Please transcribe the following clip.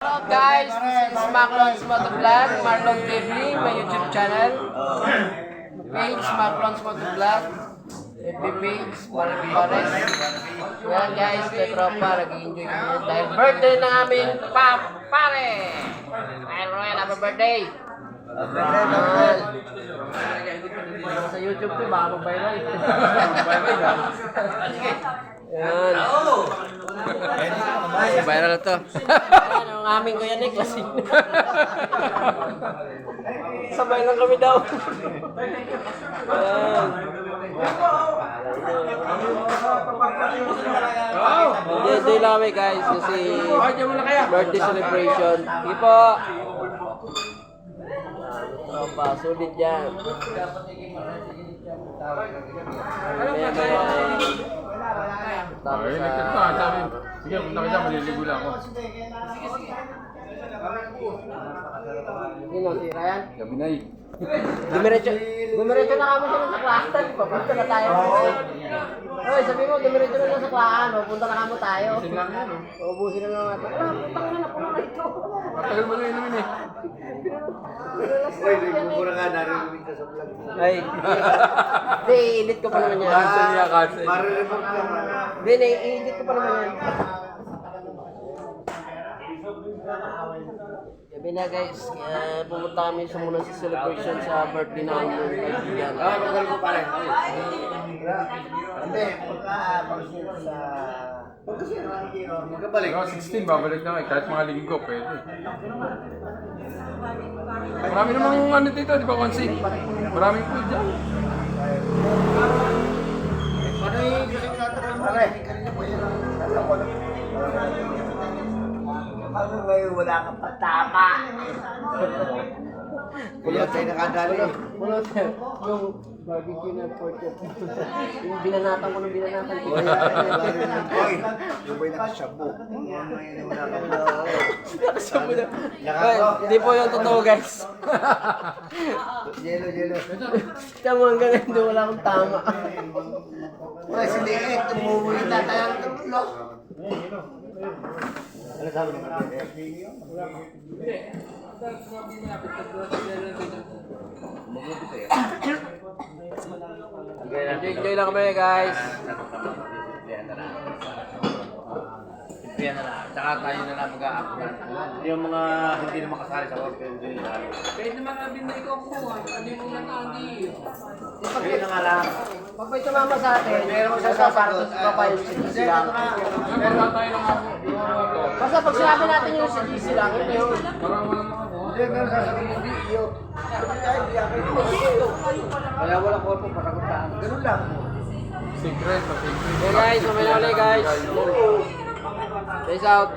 Hello guys, this is Maclon's Motovlog, Marlon TV, my YouTube channel. Page, Maclon's Motovlog. FB page, Marlon Pares. Well guys, the tropa, nag-i-enjoy kami dahil birthday ng aming pare. Ay Royal, happy birthday! Sa YouTube to, baka mag-viral. Yan. Viral to. Ayan, ang aming Kuya Nick. Sabay lang kami daw. Ayan. Day lang kami guys kasi birthday celebration. Sige po. Tropa, sulit yan. Ay, sabi, sige, punta ka dyan, maliligo lang ako. Sino, si Ryan? Gabi na eh. Dumiretso na kami sa saklahan. Papunta na tayo. Oy, sabi mo, dumiretso na sa saklahan. Punta na kamo tayo. Ubusin lang yan, Ubusin na lang natin. Putang na po na ito. Matagal mo na inumin eh. Uy, ligo na nga, narinig ka sa vlog mo. Ay. Hindi, i-edit ko pa naman yan. Cancel niya, cancel. Marireport ka man. Hindi, i-edit ko pa naman yan. Sabi na guys, pumunta kami sa muna sa celebration sa birthday na aming kaibigan. Magaling ko pare. Hindi, pagka-pagsin sa... Magkabalik. Ikaw, 16, babalik na kayo. Kahit mga linggo, pwede. Marami namang ano dito, di ba, Konsi? Maraming food dyan. Ano yung gusto ko natin pare? Kanina po yun. Ano ngayon, wala kang patama. Kulot tayo nakadali. Kulot, yung barbecue na pork. Yung binanatan ko ng binanatan ko. Oy, yung ba'y nakasyabu? Nakasabi na. Hindi po yung totoo guys. Yelo. Tama ang ganun, wala akong tama. Wala si Liet, umuwi na tayo ng tatlo. Ano sabi naman? Enjoy lang kami guys. Yan na lang. Tsaka tayo na lang mag-a-upload. Yung mga hindi na makasali sa work, hindi na lang. Kahit naman abin na ikaw kuha, ano yung mga nandi? Yun na nga lang. Pag may tumama sa atin, meron mo siya sa parang kapal si GC lang. Meron tayo ng Basta pag sinabi natin yung si GC lang, yun na yun. parang walang mga Hindi, meron sasabihin, hindi iyo. Kaya walang korpo, patagutaan. Ganun lang. secret, secret. Okay guys, mamaya ulit guys. Peace out.